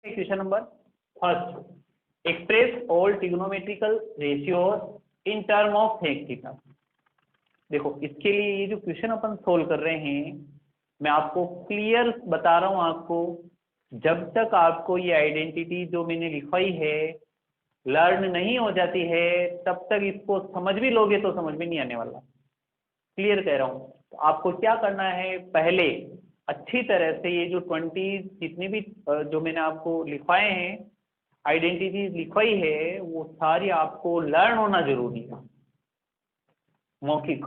Question number first, express all trigonometrical ratios in term of sec theta. देखो इसके लिए ये जो क्वेश्चन अपन सोल्व कर रहे हैं, मैं आपको क्लियर बता रहा हूं आपको, जब तक आपको ये आइडेंटिटी जो मैंने लिखवाई है लर्न नहीं हो जाती है तब तक इसको समझ भी लोगे तो समझ में नहीं आने वाला। क्लियर कह रहा हूं। तो आपको क्या करना है, पहले अच्छी तरह से ये जो 20 जितने भी जो मैंने आपको लिखवाए हैं आइडेंटिटीज लिखवाई है वो सारी आपको लर्न होना जरूरी है। मौखिक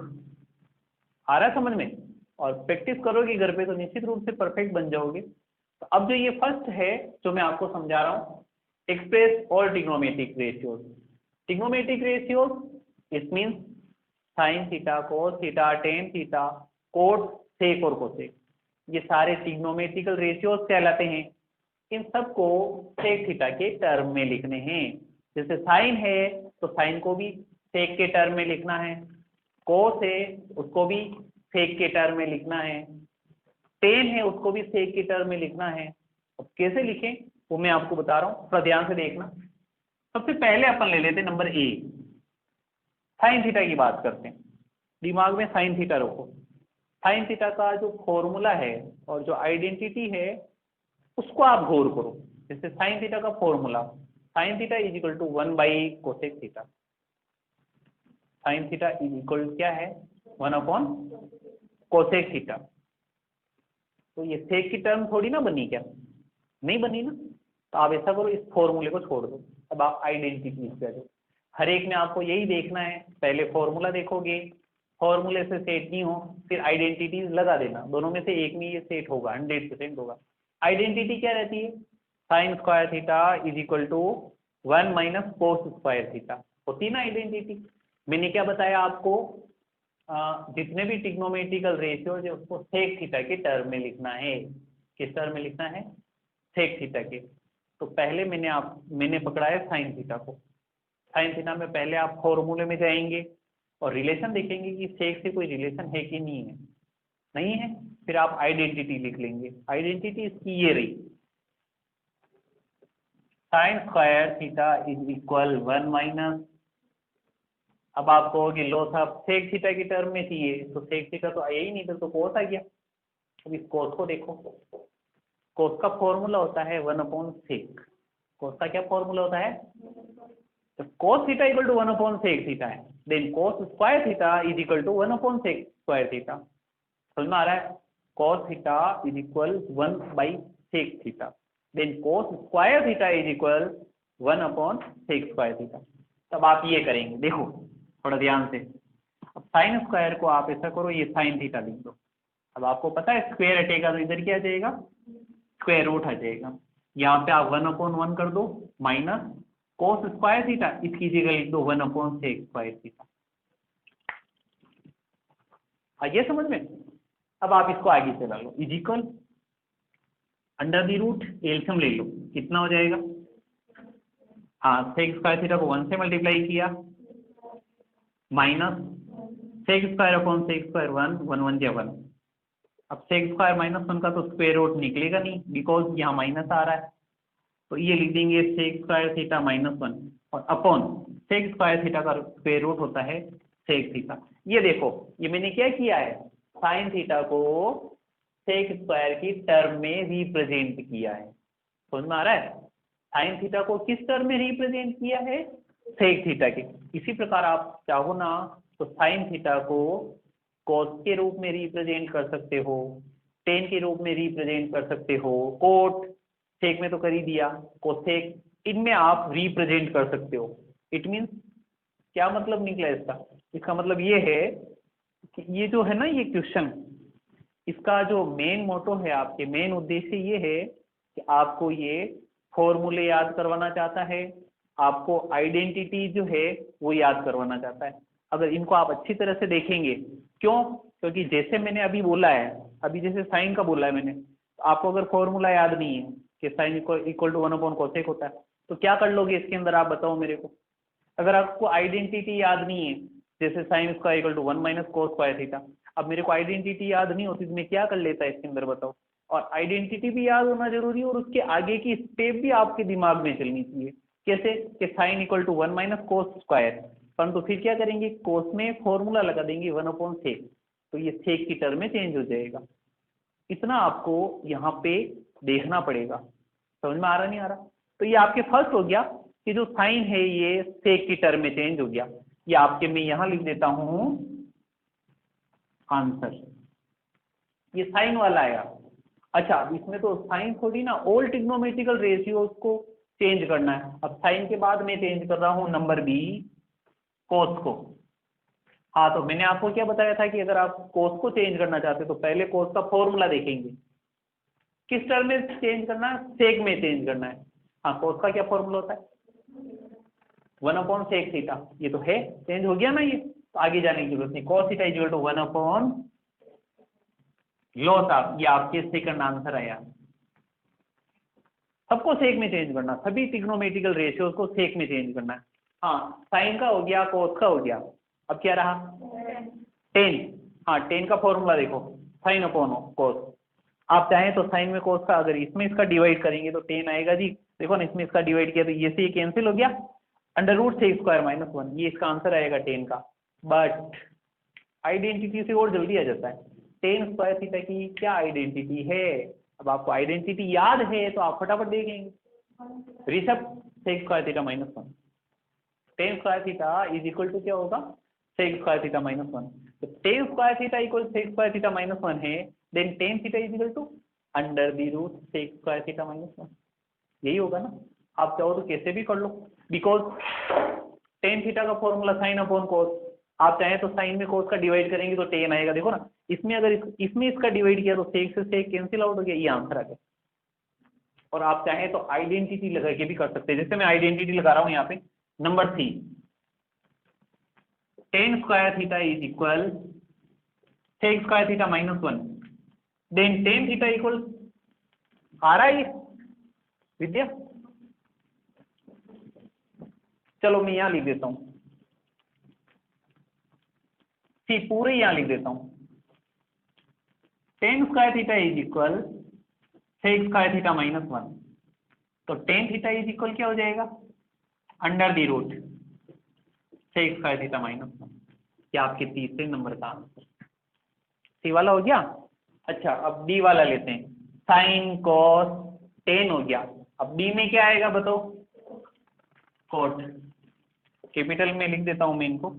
आ रहा है समझ में, और प्रैक्टिस करोगे घर पे तो निश्चित रूप से परफेक्ट बन जाओगे। तो अब जो ये फर्स्ट है जो मैं आपको समझा रहा हूँ, express all trigonometric ratios. Trigonometric ratios it means sine theta, cos theta, tan theta, cot, sec और कोसेक, ये सारे ट्रिग्नोमेट्रिकल रेशियोज कहलाते हैं। इन सबको सेक थीटा के टर्म में लिखने हैं। जैसे साइन है तो साइन को भी सेक के टर्म में लिखना है, कोस है उसको भी सेक के टर्म में लिखना है, टेन है उसको भी सेक के टर्म में लिखना है। अब कैसे लिखें वो मैं आपको बता रहा हूँ, थोड़ा ध्यान से देखना। सबसे पहले अपन ले लेते हैं नंबर ए, साइन थीटा की बात करते हैं। दिमाग में साइन थीटा रखो। साइन थीटा का जो फॉर्मूला है और जो आइडेंटिटी है उसको आप गौर करो। जैसे साइन थीटा का formula, sine theta is equal to 1 by cosec theta. Sine theta is equal क्या है, 1 upon कोसेक थीटा। तो ये सेक की टर्म थोड़ी ना बनी, क्या नहीं बनी ना। तो आप ऐसा करो, इस फॉर्मूले को छोड़ दो, अब आप आइडेंटिटी पे आ जाओ। हर एक में आपको यही देखना है, पहले फॉर्मूला देखोगे, फॉर्मूले से सेट नहीं हो फिर आइडेंटिटीज लगा देना, दोनों में से एक में ये सेट होगा, 100% होगा। आइडेंटिटी क्या रहती है, sine square theta is equal to 1 minus cos square theta होती है ना आइडेंटिटी। मैंने क्या बताया आपको, जितने भी ट्रिग्नोमेट्रिकल रेशियोज है उसको सेक थीटा के टर्म में लिखना है। किस टर्म में लिखना है, सेक थीटा के। तो पहले मैंने पकड़ा है साइन थीटा को। साइन थीटा में पहले आप फॉर्मूले में जाएंगे और रिलेशन देखेंगे कि सेक से कोई रिलेशन है कि नहीं है, नहीं है फिर आप आइडेंटिटी लिख लेंगे। आइडेंटिटी इसकी ये रही, sign square theta is equal 1 minus, अब आप कहोगे लो साहब सेक थीटा की टर्म में चाहिए, तो सेक थीटा तो आया ही नहीं था तो कोस आ गया। अब इस कोस को देखो, कोस का फॉर्मूला होता है 1 अपॉन सेक। कोस का क्या फॉर्मूला होता है, तो cos theta equal to 1 upon sec theta है, then cos square theta is equal to 1 upon sec square theta. समझ में आ रहा है, cos theta is equal 1 by sec theta, then cos square theta is equal 1 upon sec square theta. तब आप ये करेंगे, देखो थोड़ा ध्यान से। अब साइन स्क्वायर को आप ऐसा करो, ये साइन थीटा लिख दो। अब आपको पता है स्क्वायर हटेगा तो इधर क्या आ जाएगा, स्क्वायर रूट आ जाएगा। यहाँ पे आप 1 अपॉन 1 कर दो माइनस कोस स्क्वायर थीटा, इसकी जगह लिख दो 1 अपॉन सेक स्क्वायर थीटा। आइए समझ में। अब आप इसको आगे चला लो, is equal under the root LCM ले लो, कितना हो जाएगा, हाँ सेक स्क्वायर थीटा को 1 से मल्टीप्लाई किया minus sec square upon sec square 1, 1 1 जा 1। अब सेक स्क्वायर माइनस 1 का तो स्क्वायर रूट निकलेगा नहीं बिकॉज यहाँ माइनस आ रहा है, तो ये लिख देंगे सेक स्क्वायर थीटा -1 और अपॉन सेक स्क्वायर थीटा का स्क्वायर रूट होता है सेक थीटा। ये देखो ये मैंने क्या किया है, साइन थीटा को सेक स्क्वायर की टर्म में रिप्रेजेंट किया है। समझ में आ रहा है, साइन थीटा को किस टर्म में रिप्रेजेंट किया है, सेक थीटा के। इसी प्रकार आप चाहो ना तो साइन थीटा को कोस के रूप में रिप्रेजेंट कर सकते हो, टेन के रूप में रिप्रेजेंट कर सकते हो, कोट सेक में तो कर ही दिया, कोसेक, इनमें आप रिप्रेजेंट कर सकते हो। इट मीन्स क्या मतलब निकला इसका, इसका मतलब ये है कि ये जो है ना ये क्वेश्चन, इसका जो मेन मोटो है, आपके मेन उद्देश्य ये है कि आपको ये फॉर्मूले याद करवाना चाहता है, आपको आइडेंटिटी जो है वो याद करवाना चाहता है। अगर इनको आप अच्छी तरह से देखेंगे, क्यों, क्योंकि जैसे मैंने अभी बोला है, अभी जैसे साइन का बोला है मैंने, तो आपको अगर फॉर्मूला याद नहीं है कि sine equal to 1 upon cosec होता है तो क्या कर लोगे इसके अंदर, आप बताओ मेरे को। अगर आपको आइडेंटिटी याद नहीं है, जैसे sine square equal to 1 minus cos square theta, अब मेरे को आइडेंटिटी याद नहीं होती तो मैं क्या कर लेता है इसके अंदर बताओ, और आइडेंटिटी भी याद होना जरूरी है और उसके आगे की स्टेप भी आपके दिमाग में चलनी चाहिए। कैसे कि sine equal to 1 minus cos square, परंतु फिर क्या करेंगे, कोस में फॉर्मूला लगा देंगे 1/sec, तो ये सेक की टर्म में चेंज हो जाएगा। इतना आपको यहाँ पे देखना पड़ेगा। समझ में आ रहा नहीं आ रहा? तो ये आपके फर्स्ट हो गया कि जो साइन है ये सेक की टर्म में चेंज हो गया। ये आपके मैं यहाँ लिख देता हूँ आंसर, ये साइन वाला आया। अच्छा, इसमें तो साइन थोड़ी ना, ऑल ट्रिग्नोमेट्रिकल रेशियोज को चेंज करना है। अब साइन के बाद मैं चेंज कर रहा हूँ नंबर बी कोस को। हाँ, तो मैंने आपको क्या बताया था कि अगर आप कोस को चेंज करना चाहते तो पहले कोस का फॉर्मूला देखेंगे। किस टर्म में चेंज करना है, सेक में चेंज करना है। हाँ, कोस का क्या फॉर्मूला होता है, 1/sec थीटा। ये तो है, चेंज हो गया ना ये, तो आगे जाने की जरूरत नहीं। cos theta equal to 1/ln of, ये आपके सेकंड आंसर आया। सबको सेक में चेंज करना, सभी ट्रिग्नोमेट्रिकल रेशियोज को सेक में चेंज करना है। हाँ, साइन का हो गया, कोस का हो गया, अब क्या रहा, टेन। हाँ, टेन का फॉर्मूला देखो, साइन अपॉन कोस। आप चाहें तो साइन में कोस का, अगर इसमें इसका डिवाइड करेंगे तो टेन आएगा जी। देखो ना, इसमें इसका डिवाइड किया तो ये से ये कैंसिल हो गया, √sec²-1, ये इसका आंसर आएगा टेन का। बट आइडेंटिटी से और जल्दी आ जाता है। टेन स्क्वायर थीटा की क्या आइडेंटिटी है, अब आपको आइडेंटिटी याद है तो आप फटाफट देखेंगे। Rishabh, sec²θ-1, tan square theta is equal to क्या होगा, sec²θ-1। तो ten square theta equal sec²θ-1 है, then tan theta is equal to √sec²θ-1, यही होगा ना। आप चाहो तो कैसे भी कर लो, बिकॉज टेन थीटा का फॉर्मूला साइन अपॉन कोस। आप चाहें तो साइन में कोस का डिवाइड करेंगे तो टेन आएगा। देखो ना, इसमें अगर इसमें इसका डिवाइड किया तो सेक से सेक कैंसिल आउट हो गया, ये आंसर आ गया। और आप चाहें तो आइडेंटिटी लगा के भी कर सकते हैं, जैसे मैं आइडेंटिटी लगा रहा हूँ यहाँ पे, number C, tan square theta is equal sec²θ-1, then tan theta equal, आ रहा है ये विद्या? चलो मैं यहाँ लिख देता हूँ, सी पूरे यहाँ लिख देता हूँ, ten square theta is equal sec²θ-1, तो टेन थीटा इज इक्वल क्या हो जाएगा, √sec²θ-1, क्या आपके तीसरे नंबर का आंसर सी वाला हो गया। अच्छा, अब डी वाला लेते हैं, साइन कॉस टेन हो गया। अब डी में क्या आएगा बताओ, कोट, कैपिटल में लिख देता हूं मैं इनको।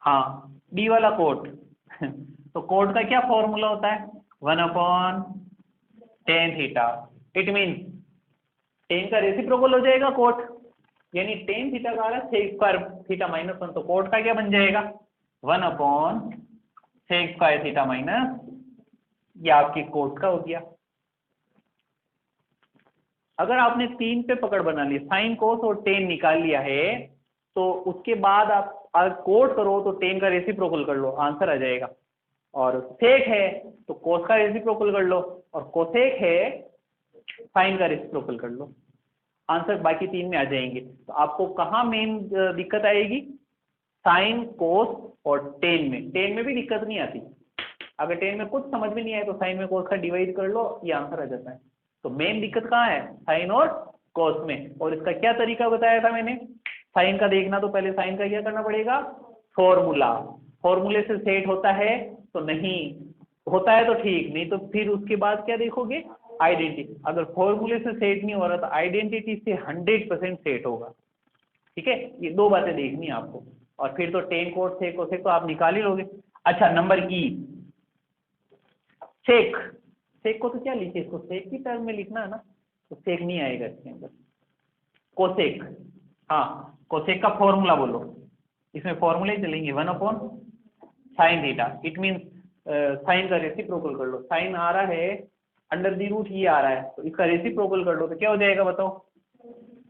हाँ, डी वाला कोट तो कोट का क्या फॉर्मूला होता है, 1/tan theta. It mean ten का रेसिप्रोकल हो जाएगा कोट, यानी टेन थीटा का आ रहा है sec²θ-1, तो कोट का क्या बन जाएगा, 1/sec²θ-, ये आपकी कोट का हो गया। अगर आपने तीन पे पकड़ बना ली, साइन कोस और टेन निकाल लिया है, तो उसके बाद आप अगर कोट करो तो टेन का रेसिप्रोकल कर लो, आंसर आ जाएगा। और सेक है तो कोस का रेसिप्रोकल कर लो, और कोसेक है साइन का रेसिप्रोकल कर लो, आंसर बाकी तीन में आ जाएंगे। तो आपको कहाँ मेन दिक्कत आएगी, साइन कोस और टेन में। टेन में भी दिक्कत नहीं आती, अगर टेन में कुछ समझ में नहीं आए तो साइन में कोस का डिवाइड कर लो, ये आंसर आ जाता है। तो मेन दिक्कत कहाँ है, साइन और कोस में। और इसका क्या तरीका बताया था मैंने, साइन का देखना तो पहले साइन का क्या करना पड़ेगा, फॉर्मूला, फॉर्मूले से सेट होता है तो नहीं, होता है तो ठीक, नहीं तो फिर उसके बाद क्या देखोगे, आइडेंटिटी। अगर फॉर्मूले से सेट नहीं हो रहा तो आइडेंटिटी से 100% सेट होगा। ठीक है, ये दो बातें देखनी है आपको, और फिर तो टेन कोट सेक कोसेक तो आप निकाल ही लोगे। अच्छा, नंबर ई, सेक, सेक को तो क्या लिखे, इसको सेक की टर्म में लिखना है ना, तो सेक नहीं आएगा इसके अंदर। कोसेक, हाँ, कोसेक का फॉर्मूला बोलो, इसमें फॉर्मूले चलेंगे 1/sin theta. It mean sine का रेसिप्रोकल कर लो, साइन आ रहा है √, ये आ रहा है तो इसका रेसिप्रोकल कर लो, तो क्या हो जाएगा बताओ,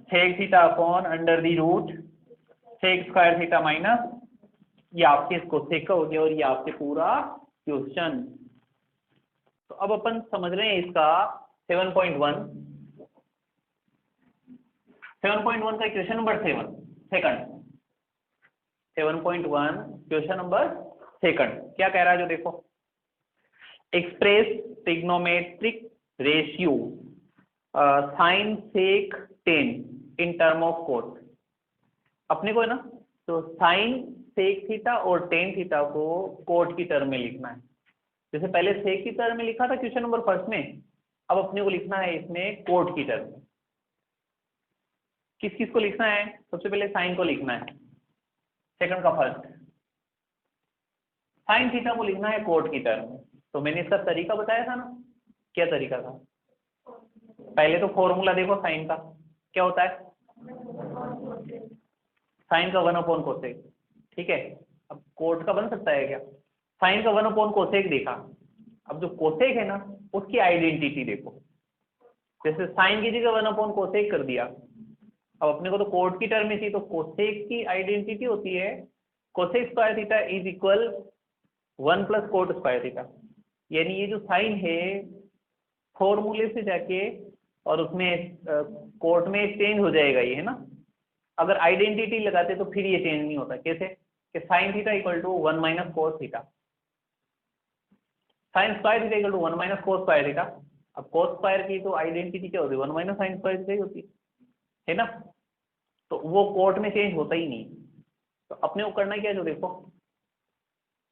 sec²θ/√, sec²θ-, ये आपके कोसेक का हो गया, और ये आपके पूरा क्वेश्चन। तो अब अपन समझ रहे हैं इसका 7.1 का क्वेश्चन नंबर 7 7.1 क्वेश्चन नंबर 2 क्या कह रहा है जो देखो, express trigonometric ratio sine sec tan in term of cot. अपने को है ना, तो साइन सेक थीटा और टेन थीटा को कोट की टर्म में लिखना है। जैसे पहले सेक की टर्म में लिखा था क्वेश्चन नंबर फर्स्ट में, अब अपने को लिखना है इसमें कोट की टर्म में। किस किस को लिखना है? सबसे पहले साइन को लिखना है, सेकंड का फर्स्ट, साइन थीटा को लिखना है कोट की टर्म में। तो मैंने इसका तरीका बताया था ना, क्या तरीका था? पहले तो फॉर्मूला देखो साइन का, क्या होता है? साइन का 1 कोसेक, ठीक है। अब कोट का बन सकता है क्या? साइन का 1 कोसेक देखा, अब जो कोसेक है ना उसकी आइडेंटिटी देखो। जैसे साइन की जगह 1 कोसेक कर दिया, अब अपने को तो कोट की टर्म में थी, तो कोसेक की आइडेंटिटी होती है cosec square theta is equal 1 plus cot square theta. यानी ये जो साइन है फॉर्मूले से जाके और उसमें कोट में चेंज हो जाएगा ये, है ना। अगर आइडेंटिटी लगाते तो फिर ये चेंज नहीं होता। कैसे? कि sine theta equal to 1 minus cos theta, sine square theta equal to 1 minus cos square theta. अब कोस स्क्वायर की तो आइडेंटिटी क्या होती है? 1 माइनस साइन स्क्वायर थीटा ही होती है ना। तो वो कोट में चेंज होता ही नहीं। तो अपने को करना क्या है, जो देखो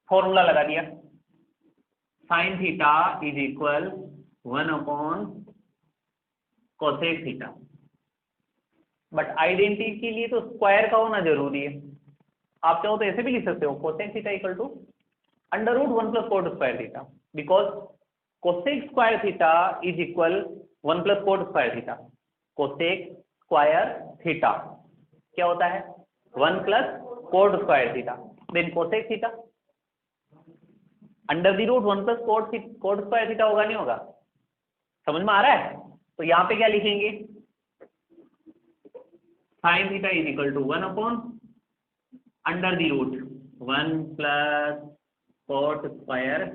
फॉर्मूला लगा दिया, sign theta is equal 1 cosec theta. But identity के लिए तो स्क्वायर का होना जरूरी है। आप चाहो तो ऐसे भी लिख सकते हो, cosec theta equal to under root 1 plus cot square theta, because cosec square theta is equal 1 plus cot square theta. Cosec square theta क्या होता है? 1 plus cot square theta. Then cosec theta under the root 1 plus cot square theta होगा, नहीं होगा? समझ में आ रहा है? तो यहाँ पे क्या लिखेंगे? Sine theta is equal to 1 upon under the root 1 plus cot square.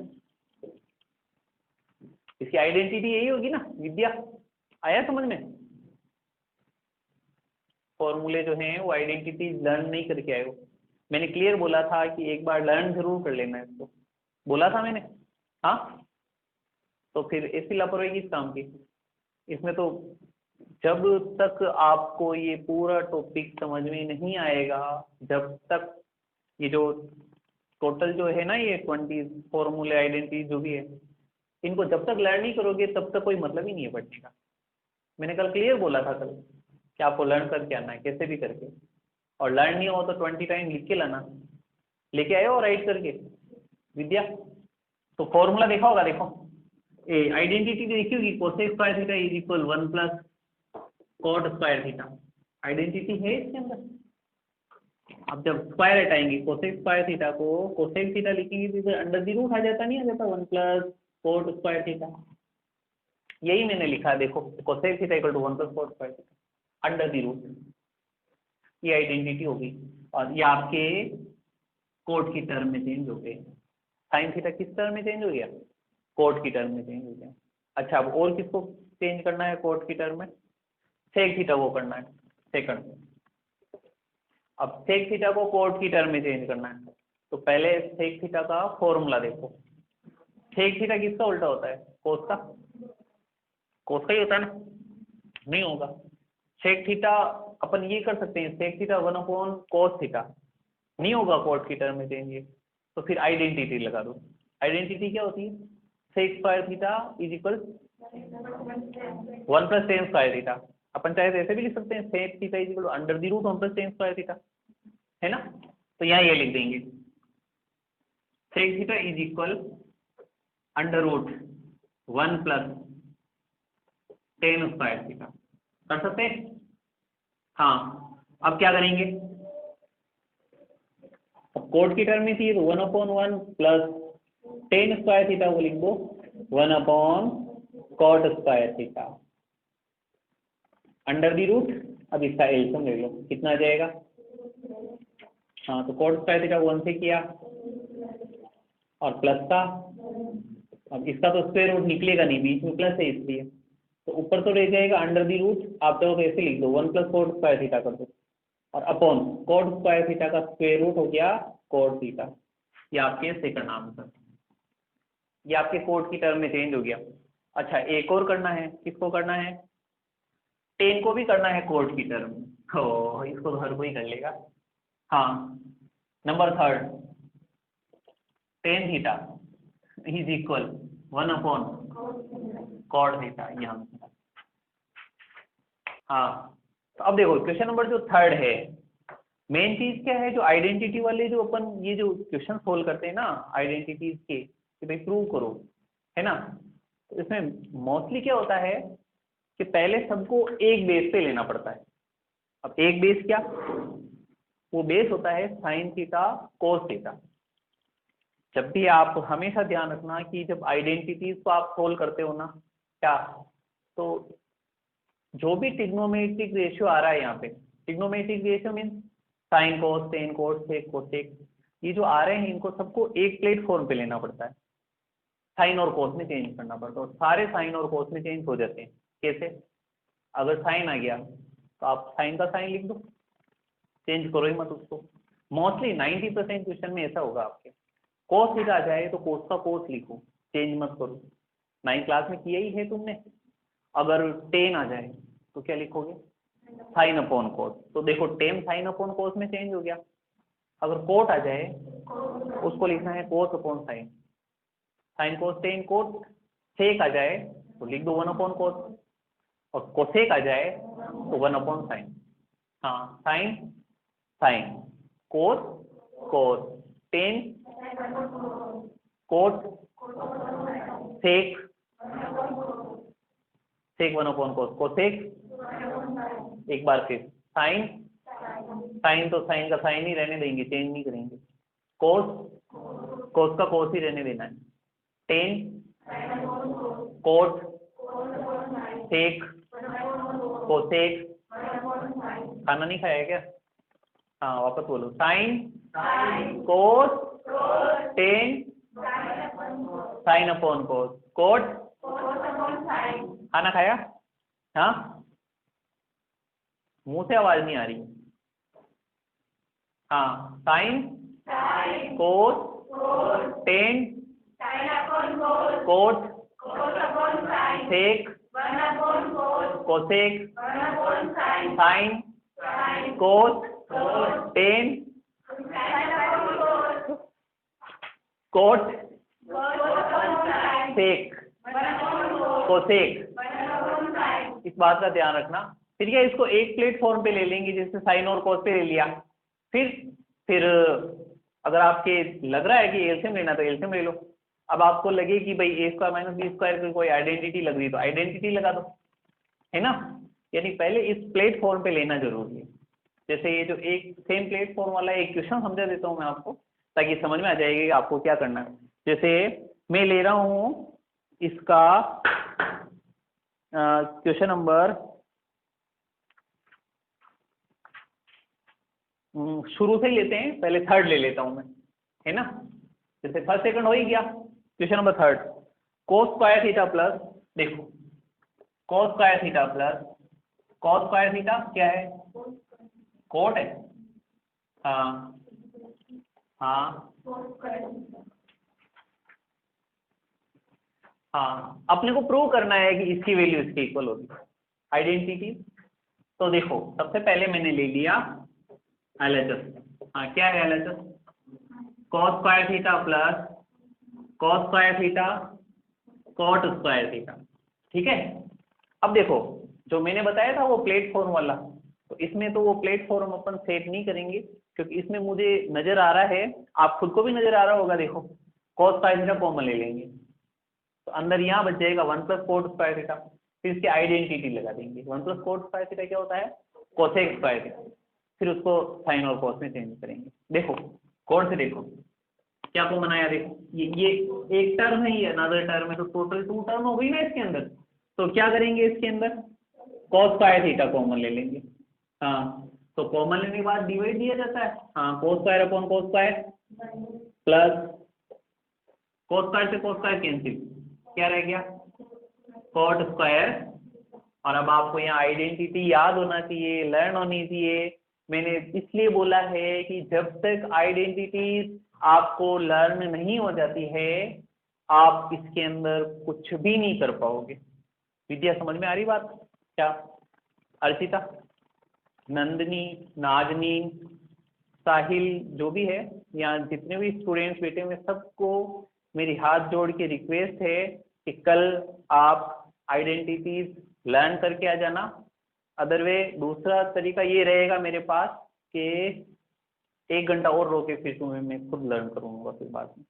इसकी आइडेंटिटी यही होगी ना विद्या, आया समझ में? फॉर्मूले जो हैं वो आइडेंटिटी लर्न नहीं करके आए हो। मैंने क्लियर बोला था कि एक बार लर्न जरूर कर लेना है इसको, बोला था मैंने, हाँ। तो फिर ऐसी लापरवाही किस काम की? इसमें तो जब तक आपको ये पूरा टॉपिक समझ में नहीं आएगा, जब तक ये जो टोटल जो है ना ये 20 फॉर्मूले आइडेंटिटी जो भी है, इनको जब तक लर्न नहीं करोगे तब तक कोई मतलब ही नहीं है पढ़ने का। मैंने कल क्लियर बोला था कल कि आपको लर्न करके आना है कैसे भी करके, और लर्न नहीं हो तो 20 टाइम लिख के लाना। लेके आए हो राइट करके विद्या? तो फॉर्मूला देखा होगा, देखो आइडेंटिटी देखी होगी, cosec square theta is equal 1 plus cot square theta. Identity है इसके अंदर। अब जब स्क्वायर हटाएंगे कोसेक स्क्वायर थीटा को कोसेक थीटा लिखेंगे तो इधर अंडर दी रूट आ जाता, नहीं आ जाता 1 प्लस कोट स्क्वायर थीटा। यही मैंने लिखा है, देखो cosec theta equal to 1 plus cot square theta under the root. ये आइडेंटिटी होगी और ये आपके कोट की टर्म में चेंज हो गए। साइन थीटा किस टर्म में चेंज हो गया? कोट की टर्म में चेंज हो गया। अच्छा, अब और किसको चेंज करना है कोट की टर्म में? सेक थीटा को करना है सेकंड। अब सेक थीटा को कोट की टर्म में चेंज करना है, तो पहले सेक थीटा का फॉर्मूला देखो। सेक थीटा किसका उल्टा होता है? कोस का। कोस का ही होता है ना? नहीं होगा। सेक थीटा अपन ये कर सकते हैं, sec theta 1 upon cos theta, नहीं होगा कोट की टर्म में चेंज ये। तो फिर आइडेंटिटी लगा दो। आइडेंटिटी क्या होती है? Sec square theta is equal 1 plus tan square theta. अपन चाहे तो ऐसे भी लिख सकते हैं, sec theta is equal under the root 1 plus tan square theta, है ना। तो यहाँ ये लिख देंगे, sec theta is equal under root 1 plus tan square theta. कर सकते हैं? हाँ। अब क्या करेंगे? कोट की टर्म में थी तो 1 upon 1 plus tan square theta को लिख दो 1 upon cot square theta under the root. अब इसका एलसीएम ले लो, कितना आ जाएगा? हाँ, तो कॉट स्क्वायर थीटा 1 से किया और प्लस का, अब इसका तो स्क्वायर रूट निकलेगा नहीं, बीच में प्लस है इसलिए, तो ऊपर तो रह जाएगा अंडर दी रूट। आप चाहो तो ऐसे लिख दो 1 प्लस कॉट स्क्वायर थीटा कर दो और अपॉन कॉट स्क्वायर थीटा का स्क्वायर रूट हो गया कॉट थीटा। ये आपके सेकंड आंसर, ये आपके कोट की टर्म में चेंज हो गया। अच्छा एक और करना है, किसको करना है? टेन को भी करना है कोट की टर्म। हो इसको तो हर कोई कर लेगा। हाँ number third, tan theta is equal 1 upon cot theta यहाँ। हाँ तो अब देखो क्वेश्चन नंबर जो थर्ड है, मेन चीज क्या है, जो आइडेंटिटी वाले जो अपन ये जो क्वेश्चन सोल्व करते हैं ना आइडेंटिटीज के, कि भाई प्रूव करो, है ना, तो इसमें मोस्टली क्या होता है कि पहले सबको एक बेस पे लेना पड़ता है। अब एक बेस क्या, वो बेस होता है साइन थीटा कोस थीटा। जब भी आप हमेशा ध्यान रखना कि जब आइडेंटिटीज को आप सोल्व करते हो ना क्या, तो जो भी ट्रिग्नोमेट्रिक रेशियो आ रहा है यहाँ पे, trigonometric ratio mean sine cos tan cos sec cosec, ये जो आ रहे हैं इनको सबको एक प्लेटफॉर्म पे लेना पड़ता है, साइन और कोस में चेंज करना पड़ता है, और सारे साइन और कोस में चेंज हो जाते हैं। कैसे? अगर साइन आ गया तो आप साइन का साइन लिख दो, चेंज करो ही मत उसको। मोस्टली 90% क्वेश्चन में ऐसा होगा आपके। कोस थीटा आ जाए तो कोस का कोस लिखो, चेंज मत करो, 9th क्लास में किया ही है तुमने। अगर टेन आ जाए तो क्या लिखोगे? साइन अपॉन कोस। तो देखो टेन साइन अपॉन कोस में चेंज हो गया। अगर कोट आ जाए उसको लिखना है cos upon sine, sine cos tan cot. Sec आ जाए तो लिख दो 1 अपॉन कोस, और कोसेक आ जाए तो 1 अपॉन साइन। हाँ sine sine cos cos tan cot sec sec 1 upon cos cosec. एक बार फिर साइन साइन, तो साइन का साइन ही रहने देंगे, चेंज नहीं करेंगे। कोस कोस का कोस ही रहने देना है। Tan cot sec cosec. खाना नहीं खाया क्या? हाँ वापस बोलो, sine cos tan sine upon cos cot. खाना खाया? हाँ मुंह से आवाज नहीं आ रही। हाँ sine cos tan cot sec cosec sine cos tan cot sec cosec. इस बात का ध्यान रखना। फिर क्या इसको एक प्लेटफॉर्म पे ले लेंगे, जैसे साइन और कोस पे ले लिया। फिर अगर आपके लग रहा है कि एलसीएम लेना तो एलसीएम ले लो। अब आपको लगे कि भाई ए स्क्वायर माइनस बी स्क्वायर की कोई आइडेंटिटी लग रही तो आइडेंटिटी लगा दो, है ना। यानी पहले इस प्लेटफॉर्म पे लेना जरूरी है। जैसे ये जो एक सेम प्लेटफॉर्म वाला एक क्वेश्चन समझा देता हूँ मैं आपको, ताकि समझ में आ जाएगा कि आपको क्या करना है। जैसे मैं ले रहा हूँ इसका क्वेश्चन नंबर, शुरू से ही लेते हैं, पहले थर्ड ले लेता हूं मैं, है ना। जैसे फर्स्ट सेकंड हो ही गया, question number third, cos square theta plus, देखो cos square theta plus cos square theta क्या है? कोट है। हाँ हाँ हाँ, अपने को प्रूव करना है कि इसकी वैल्यू इसके इक्वल होगी, आइडेंटिटी। तो देखो सबसे पहले मैंने ले लिया एलएचएस। हाँ क्या है LHS? Cos square theta plus cos square theta cot square theta, ठीक है। अब देखो जो मैंने बताया था वो प्लेटफॉर्म वाला, तो इसमें तो वो प्लेटफॉर्म अपन सेट नहीं करेंगे, क्योंकि इसमें मुझे नजर आ रहा है, आप खुद को भी नजर आ रहा होगा, देखो कॉस स्क्वायर थीटा कॉमन ले लेंगे तो अंदर यहाँ बच जाएगा 1 प्लस कोट स्क्वायर थीटा। फिर इसकी आइडेंटिटी लगा देंगे, 1 प्लस कोट स्क्वायर थीटा क्या होता है? Cosec square theta. फिर उसको साइन और कॉस में चेंज करेंगे। देखो कौन से, देखो क्या कॉमन आया, देखो ये एक टर्म है, ये अनदर टर्म है, तो टोटल 2 टर्म हो गई ना इसके अंदर। तो क्या करेंगे इसके अंदर? कॉस स्क्वायर थीटा कॉमन ले लेंगे। हाँ तो कॉमन लेने के बाद डिवाइड दिया जाता है। हाँ cos square upon cos square plus cos square से कोस स्क्वायर कैंसिल, क्या रह गया? Cot square. और अब आपको यहाँ आइडेंटिटी याद होना चाहिए, लर्न होनी चाहिए। मैंने इसलिए बोला है कि जब तक आइडेंटिटी आपको लर्न नहीं हो जाती है आप इसके अंदर कुछ भी नहीं कर पाओगे। विद्या, समझ में आ रही बात क्या? अर्चिता, नंदनी, नाजनी, साहिल, जो भी है, यहाँ जितने भी स्टूडेंट्स बैठे हुए सबको मेरी हाथ जोड़ के रिक्वेस्ट है कि कल आप आइडेंटिटीज लर्न करके आ जाना। अदरवे दूसरा तरीका ये रहेगा मेरे पास कि 1 घंटा और रोके फिर तुम्हें मैं खुद लर्न करूंगा फिर बाद में।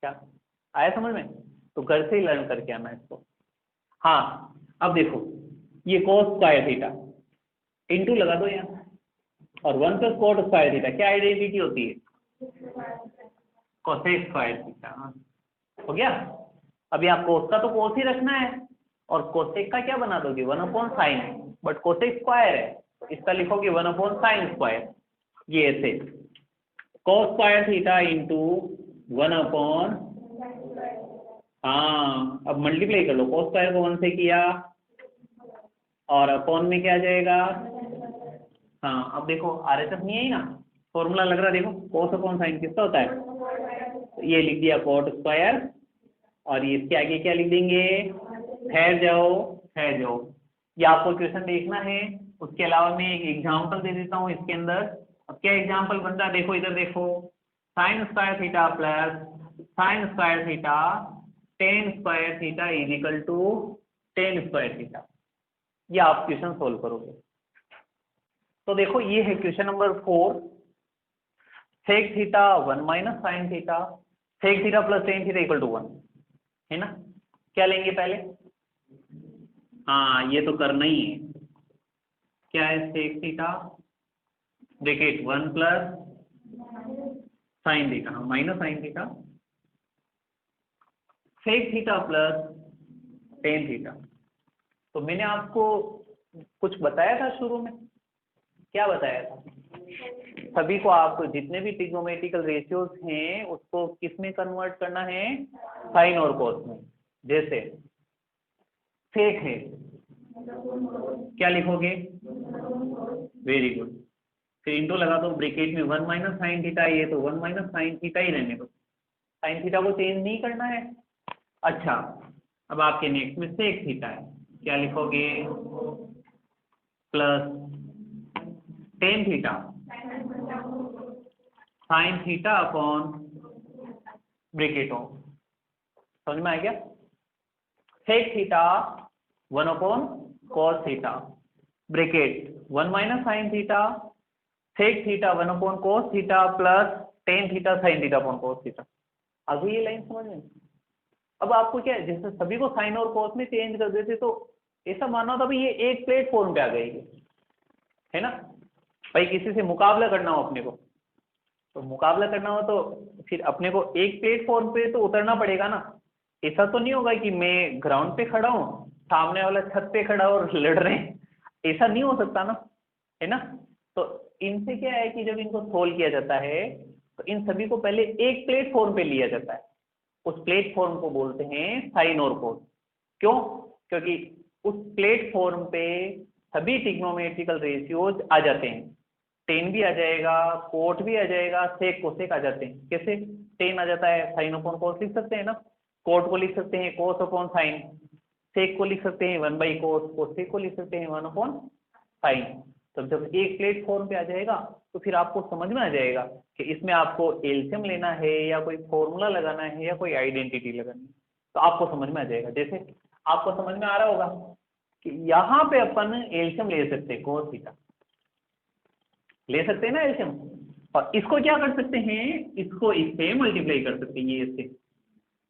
क्या आया समझ में? तो घर से ही लर्न करके आना इसको। हाँ, अब देखो ये cos स्क्वायर थीटा इंटू लगा दो यहाँ, और 1 + cot स्क्वायर थीटा क्या आइडेंटिटी होती है? Cosec square theta. हाँ, हो गया। अब यहाँ कोस का तो कोस ही रखना है, और कोसेक का क्या बना दोगे? 1/sin, बट कोसेक स्क्वायर है तो इसका लिखोगे 1/sin स्क्वायर। ये ऐसे cos स्क्वायर थीटा इंटू 1/, हाँ अब मल्टीप्लाई कर लो, cos स्क्वायर को 1 से किया और अपॉन में क्या आ जाएगा? हाँ, अब देखो RHS नहीं आई ना, फॉर्मूला लग रहा है, देखो cos/sin किसका होता है? तो ये लिख दिया cot स्क्वायर, और ये इसके आगे क्या लिख देंगे? ठहर जाओ। ये आपको क्वेश्चन देखना है, उसके अलावा मैं एक एग्जाम्पल दे देता हूँ इसके अंदर। अब क्या एग्जाम्पल बन रहा है? देखो इधर देखो, sin square theta plus sin square theta tan square theta is equal to tan square theta. ये आप क्वेश्चन सोल्व करोगे। तो देखो ये है question number 4। sec theta 1 - sin theta, sec theta plus tan theta equal to 1 है ना। क्या लेंगे पहले? हाँ, ये तो करना ही है। क्या है? sec theta bracket 1 + sin theta, हाँ minus sin theta, sec theta plus tan theta. तो मैंने आपको कुछ बताया था शुरू में, क्या बताया था? सभी को आपको जितने भी ट्रिग्नोमेट्रिकल रेशियोज हैं उसको किस में कन्वर्ट करना है? साइन और कॉस में। जैसे सेक है, क्या लिखोगे? वेरी गुड, फिर इंटू लगा दो, ब्रैकेट में 1 - sin थीटा, ये तो 1 - sin थीटा ही रहने दो, sin थीटा को चेंज नहीं करना है। अच्छा, अब आपके नेक्स्ट में सेक थीटा है, क्या लिखोगे? Plus tan theta sin theta upon bracket हो। समझ में आ गया? sec theta 1/cos theta bracket 1 - sin theta, sec theta 1/cos theta plus tan theta sin theta upon cos theta. अभी ये लाइन समझ में? अब आपको क्या है, जैसे सभी को साइन और कॉस में चेंज कर देते तो ऐसा मानना होता भाई ये एक प्लेटफॉर्म पे आ गई है ना। भाई किसी से मुकाबला करना हो अपने को, तो मुकाबला करना हो तो फिर अपने को एक प्लेटफॉर्म पे तो उतरना पड़ेगा ना। ऐसा तो नहीं होगा कि मैं ग्राउंड पे खड़ा हूँ, सामने वाला छत पे खड़ा और लड़ रहे हैं, ऐसा नहीं हो सकता ना, है ना। तो इनसे क्या है कि जब इनको सोल्व किया जाता है तो इन सभी को पहले एक प्लेटफॉर्म पे लिया जाता है, उस प्लेटफॉर्म को बोलते हैं साइन और कोस। क्यों? क्योंकि उस प्लेटफॉर्म पे सभी ट्रिग्नोमेट्रिकल रेशियोज आ जाते हैं, टेन भी आ जाएगा, कोट भी आ जाएगा, सेक कोसेक आ जाते हैं। कैसे? टेन आ जाता है, साइन अपॉन कोस लिख सकते हैं ना, कोट को लिख सकते हैं कोस अपॉन साइन, सेक को लिख सकते हैं 1/cos, कोसेक को लिख सकते हैं 1/sin। तो जब एक प्लेटफॉर्म पे आ जाएगा तो फिर आपको समझ में आ जाएगा कि इसमें आपको एलसीएम लेना है या कोई फॉर्मूला लगाना है या कोई आइडेंटिटी लगानी है, तो आपको समझ में आ जाएगा। जैसे आपको समझ में आ रहा होगा कि यहाँ पे अपन एलसीएम ले सकते हैं, cos थीटा ले सकते हैं ना एलसीएम, और इसको क्या कर सकते हैं, इसको इससे मल्टीप्लाई कर सकते हैं, ये इससे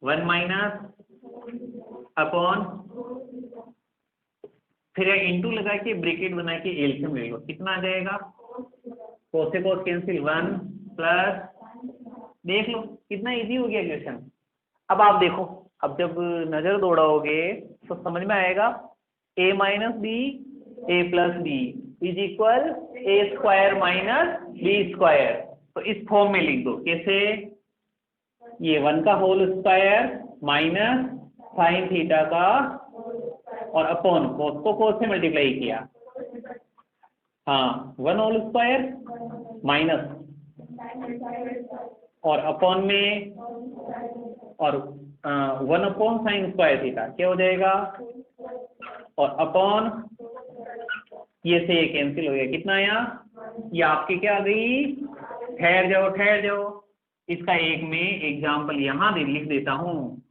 1 माइनस अपॉन, फिर इंटू लगा के ब्रैकेट बना के एलसीएम ले लो, कितना आ जाएगा? cos से cos कैंसिल 1 प्लस, देख लो कितना इजी हो गया क्वेश्चन। अब आप देखो, अब जब नजर दौड़ाओगे तो समझ में आएगा a minus B A plus B is equal A square minus B square. तो इस फॉर्म में लिख दो, कैसे? ये 1 का whole square minus sine theta का और अपॉन कोस को कोस से मल्टीप्लाई किया, हाँ 1 होल स्क्वायर माइनस और अपॉन में, और 1/sin स्क्वायर थीटा क्या हो जाएगा, और अपॉन ये से ये कैंसिल हो गया, कितना आया, ये आपकी क्या आ गई, ठहर जाओ ठहर जाओ, इसका एक में एग्जाम्पल यहाँ लिख देता हूँ।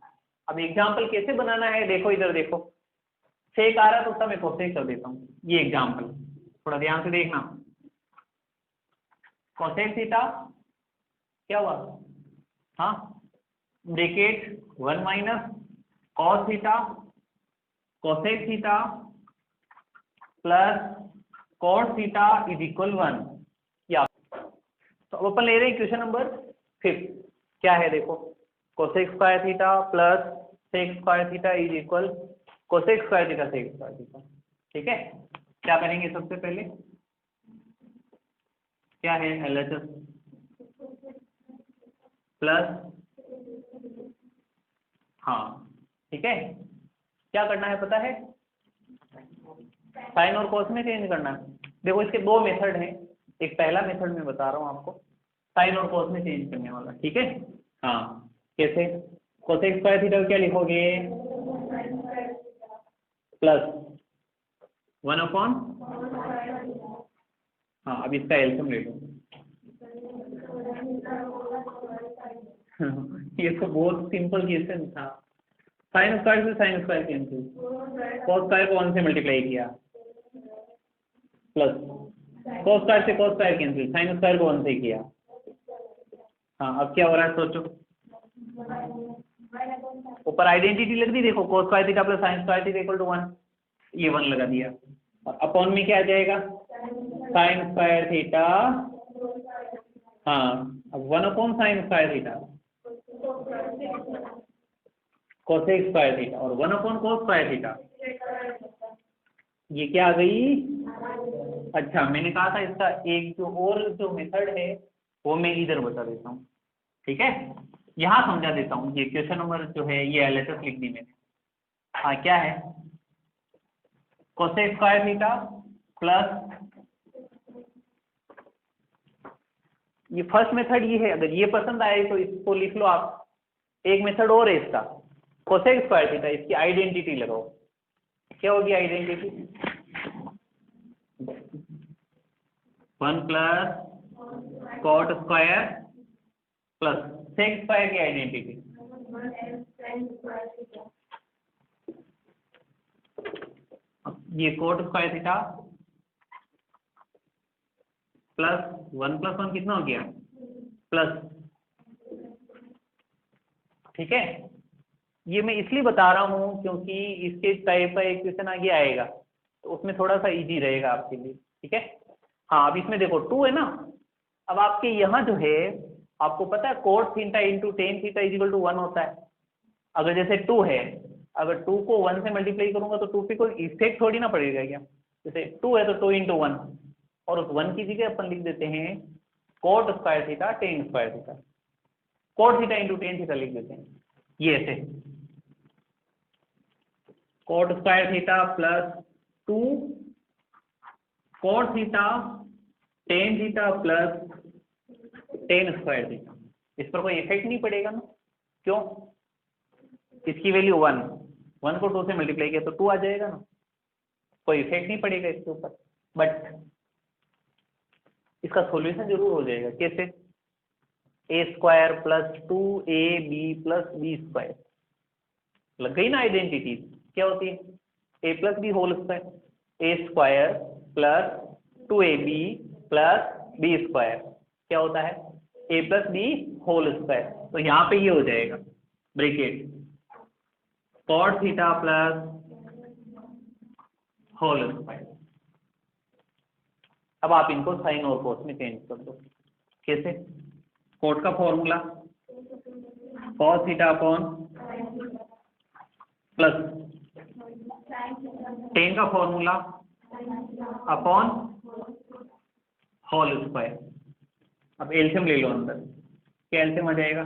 अब एग्जाम्पल कैसे बनाना है, देखो इधर देखो, सेक आ रहा है तो उसका मैं कोसेक कर देता हूँ, ये एग्जाम्पल थोड़ा ध्यान से देखना। कोसेक थीटा क्या हुआ, हाँ bracket 1 minus cos theta cosec theta plus cos theta is equal 1। या तो अब अपन ले रहे हैं क्वेश्चन नंबर 5, क्या है देखो, cosec square theta plus sec square theta is equal cosec square theta sec square theta. ठीक है, क्या करेंगे सबसे पहले, क्या है LHS प्लस, हाँ ठीक है, क्या करना है पता है, साइन और कॉस में चेंज करना है। देखो इसके दो मेथड हैं, एक पहला मेथड मैं बता रहा हूँ आपको, साइन और कॉस में चेंज करने वाला, ठीक है। हाँ कैसे, कोसेक स्क्वायर थीटा क्या लिखोगे, प्लस 1/, हाँ अब इसका एलसीएम ले लो। ये तो बहुत सिंपल क्वेश्चन था, साइन स्क्वायर से sine square cancel, cos square को 1 से मल्टीप्लाई किया, प्लस कॉस स्क्वायर से cos square cancel, sine square को 1 से किया। हाँ अब क्या हो रहा है सोचो, ऊपर आइडेंटिटी लग दी, देखो cos square theta plus sin square theta equal to 1, ये 1 लगा दिया, और अपॉन में क्या आ जाएगा, sin स्क्वायर थीटा, हाँ अब 1/sin square theta cosec square theta और 1/cos स्क्वायर थीटा, ये क्या आ गई। अच्छा मैंने कहा था इसका एक जो और जो मेथड है वो मैं इधर बता देता हूँ, ठीक है, यहाँ समझा देता हूँ। ये क्वेश्चन नंबर जो है ये LHS लिख दी मैंने, हाँ क्या है, कोसेक स्क्वायर थीटा प्लस, ये फर्स्ट मेथड ये है, अगर ये पसंद आए तो इसको लिख लो आप। एक मेथड और है इसका, कोसेक स्क्वायर थीटा, इसकी आइडेंटिटी लगाओ, क्या होगी identity, 1 plus cot square plus sec square की आइडेंटिटी, ये कोट स्क्वायर थीटा प्लस 1 + 1 कितना हो गया, प्लस, ठीक है। ये मैं इसलिए बता रहा हूँ क्योंकि इसके टाइप का एक क्वेश्चन आगे आएगा तो उसमें थोड़ा सा इजी रहेगा आपके लिए, ठीक है। हाँ अब इसमें देखो 2 है ना, अब आपके यहाँ जो है आपको पता है cot theta into tan theta is equal to 1 होता है। अगर जैसे 2 है, अगर 2 को 1 से मल्टीप्लाई करूंगा तो 2 पे कोई इफेक्ट थोड़ी ना पड़ेगा क्या, जैसे 2 है तो 2 × 1, और उस 1 की जगह अपन लिख देते हैं coat square theta tan square theta, coat theta into tan theta लिख देते हैं, ये ऐसे coat square theta plus 2 cot theta tan theta plus tan square theta, इस पर कोई इफेक्ट नहीं पड़ेगा ना, क्यों, इसकी वैल्यू 1 को 2 से मल्टीप्लाई किया तो 2 आ जाएगा ना, कोई इफेक्ट नहीं पड़ेगा इसके ऊपर। बट इसका सॉल्यूशन जरूर हो जाएगा, कैसे, a² plus 2ab plus b², लग गई ना आइडेंटिटी, क्या होती है a plus B whole square, a² plus 2ab plus b², क्या होता है a plus B whole square, तो यहाँ पे ये हो जाएगा bracket cot theta plus whole square. अब आप इनको साइन और कोस में चेंज कर दो, कैसे, कोट का formula cos theta upon plus ten का फॉर्मूला अपॉन होल स्क्वायर। अब एलसीएम ले लो अंदर, क्या एलसीएम आ जाएगा,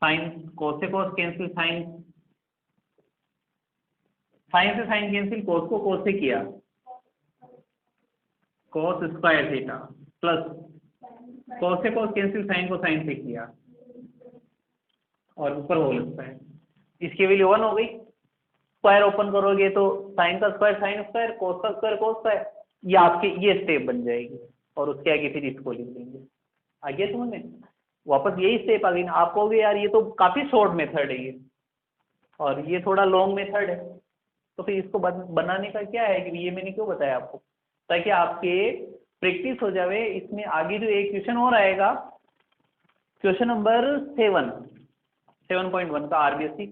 साइन कोस से कोस कैंसिल, साइन से साइन कैंसिल, कोस को कोस से किया कोस स्क्वायर थीटा प्लस कोस से कोस कैंसिल, साइन को साइन से किया और ऊपर होल स्क्वायर, इसकी वैल्यू 1 हो गई। स्क्वायर ओपन करोगे तो साइन का स्क्वायर साइन स्क्वायर, कोस का स्क्वायर कोस स्क्वायर, ये आपकी ये स्टेप बन जाएगी और उसके आगे फिर इसको लिख देंगे। आ गया समझ में? वापस यही स्टेप आ गई ना। आप कहोगे यार ये तो काफी शॉर्ट मेथड है ये, और ये थोड़ा लॉन्ग मेथड है, तो फिर इसको बनाने का क्या है कि ये मैंने क्यों बताया आपको, ताकि आपके प्रैक्टिस हो जावे। इसमें आगे जो एक क्वेश्चन और आएगा, क्वेश्चन नंबर 7.1 का आरबीएससी,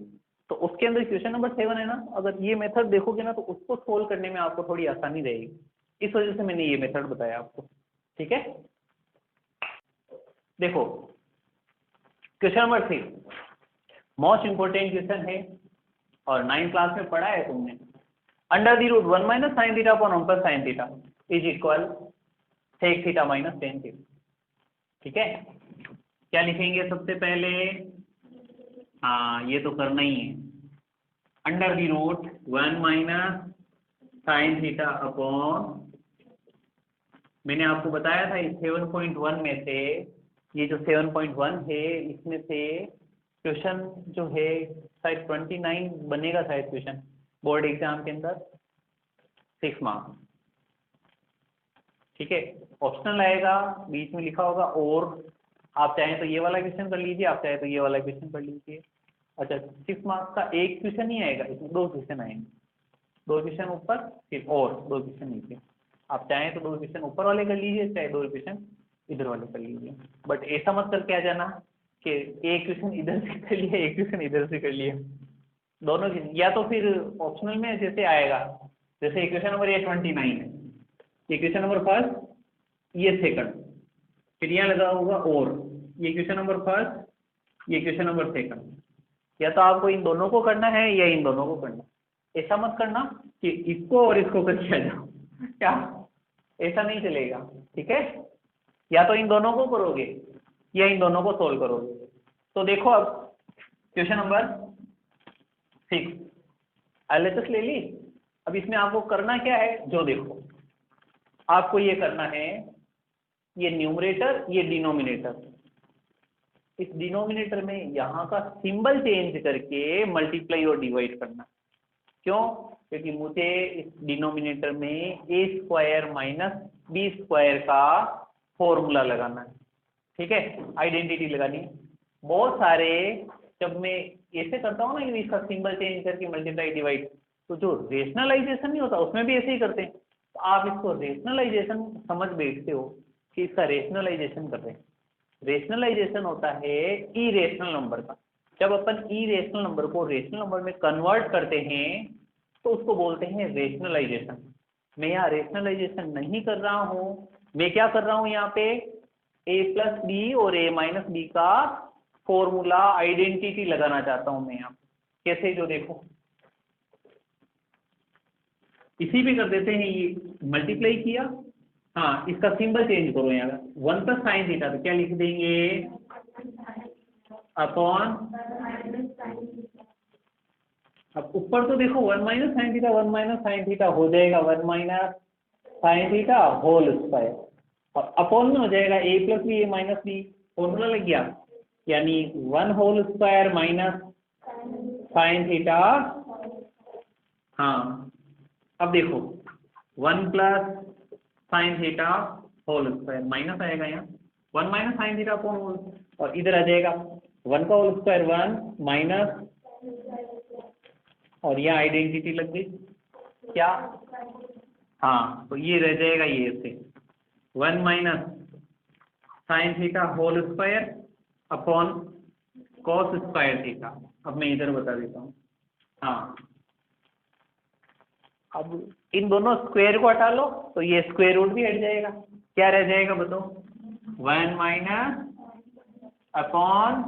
तो उसके अंदर क्वेश्चन नंबर 7 है ना, अगर ये मेथड देखोगे ना तो उसको सोल्व करने में आपको थोड़ी आसानी रहेगी। इस वजह से मैंने ये मेथड बताया आपको, ठीक है। देखो question number 3 most important question है और 9th क्लास में पढ़ा है तुमने। Under the root 1 minus sine theta upon 1 plus sine theta is equal sec theta minus tan theta, ठीक है। क्या लिखेंगे सबसे पहले? हाँ ये तो करना ही है, under the root 1 minus sine theta upon, मैंने आपको बताया था इस 7.1 में से, ये जो 7.1 है इसमें से क्वेश्चन जो है शायद 29 बनेगा शायद क्वेश्चन बोर्ड एग्जाम के अंदर, 6 मार्क्स, ठीक है। ऑप्शनल आएगा, बीच में लिखा होगा और, आप चाहें तो ये वाला क्वेश्चन कर लीजिए, आप चाहें तो ये वाला क्वेश्चन कर लीजिए। अच्छा 6 मार्क्स का एक क्वेश्चन ही आएगा, इसमें 2 क्वेश्चन आएंगे, 2 क्वेश्चन ऊपर फिर और 2 क्वेश्चन नीचे। आप चाहें तो 2 क्वेश्चन ऊपर वाले कर लीजिए, चाहे 2 क्वेश्चन इधर वाले कर लीजिए, बट ऐसा मत करके आ जाना कि एक क्वेश्चन इधर से कर लिया एक क्वेश्चन इधर से कर लिया, दोनों। या तो फिर ऑप्शनल में जैसे आएगा, जैसे क्वेश्चन नंबर 29 है, ये क्वेश्चन नंबर फर्स्ट, ये सेकंड, फिर यहाँ लगा होगा और, ये क्वेश्चन नंबर फर्स्ट, ये क्वेश्चन नंबर सेकंड। या तो आपको इन दोनों को करना है या इन दोनों को करना है। ऐसा मत करना कि इसको और इसको करके आ जाओ, क्या ऐसा नहीं चलेगा, ठीक है। या तो इन दोनों को करोगे या इन दोनों को सोल्व करोगे। तो देखो अब क्वेश्चन नंबर 6 एलएचएस ले ली। अब इसमें आपको करना क्या है, जो देखो आपको ये करना है, ये न्यूमरेटर ये डिनोमिनेटर, इस डिनोमिनेटर में यहाँ का सिंबल चेंज करके मल्टीप्लाई और डिवाइड करना। क्यों? क्योंकि मुझे इस डिनोमिनेटर में ए स्क्वायर माइनस बी स्क्वायर का फॉर्मूला लगाना है, ठीक है, आइडेंटिटी लगानी है। बहुत सारे जब मैं ऐसे करता हूँ ना कि इसका सिंबल चेंज करके मल्टीप्लाई डिवाइड, तो जो रेशनलाइजेशन नहीं होता उसमें भी ऐसे ही करते हैं। तो आप इसको रेशनलाइजेशन समझ बैठते हो कि इसका रेशनलाइजेशन कर रहे हैं। रेशनलाइजेशन होता है इरेशनल नंबर का। जब अपन इरेशनल नंबर को रेशनल नंबर में कन्वर्ट करते हैं तो उसको बोलते हैं रेशनलाइजेशन। मैं यहाँ रेशनलाइजेशन नहीं कर रहा हूँ, मैं क्या कर रहा हूँ यहाँ पे, ए प्लस बी और ए माइनस बी का फॉर्मूला आइडेंटिटी लगाना चाहता हूँ मैं यहाँ पे। कैसे, जो देखो इसी पे कर देते हैं, ये मल्टीप्लाई किया, हाँ इसका सिंबल चेंज करो यहाँ 1 प्लस साइन थीटा, तो क्या लिख देंगे अपॉन, अब ऊपर तो देखो 1 minus sine theta 1 minus sine theta हो जाएगा 1 minus sine theta whole square, और अपॉन में हो जाएगा A plus B A minus B, formula लग गया, यानी 1 whole square minus sine theta. हाँ अब देखो 1 plus sine theta whole square, minus आएगा यहाँ 1 minus sine theta upon whole, और इधर आ जाएगा 1 का होल स्क्वायर 1 माइनस, और यहाँ आइडेंटिटी लग गई क्या, हाँ तो ये रह जाएगा ये ऐसे 1 minus sine theta whole square upon cos square theta. अब मैं इधर बता देता हूँ, हाँ अब इन दोनों स्क्वायर को हटा लो तो ये स्क्वायर रूट भी हट जाएगा, क्या रह जाएगा बताओ 1 माइनस अपॉन,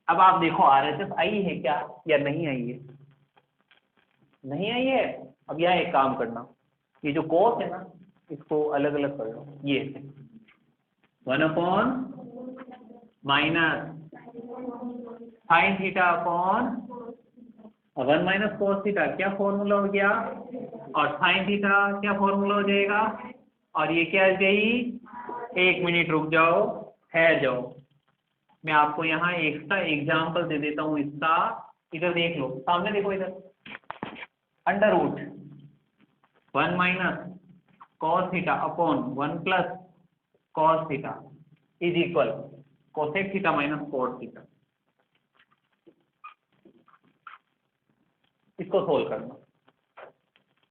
अब आप देखो आरएचएस आई है क्या या नहीं आई है, नहीं आई है। अब यहाँ एक काम करना, ये जो कॉस है ना इसको अलग अलग कर लो, ये 1 upon minus sine theta upon 1 minus cos theta, क्या फॉर्मूला हो गया, और साइन थीटा क्या फॉर्मूला हो जाएगा, और ये क्या आ गई, 1 मिनट रुक जाओ ठहर जाओ, मैं आपको यहाँ एक्स्ट्रा एग्जाम्पल दे देता हूँ इसका, इधर देख लो, सामने देखो इधर, under root 1 minus cos theta upon 1 plus cos theta is equal cosec theta minus cot theta. इसको सोल्व करना।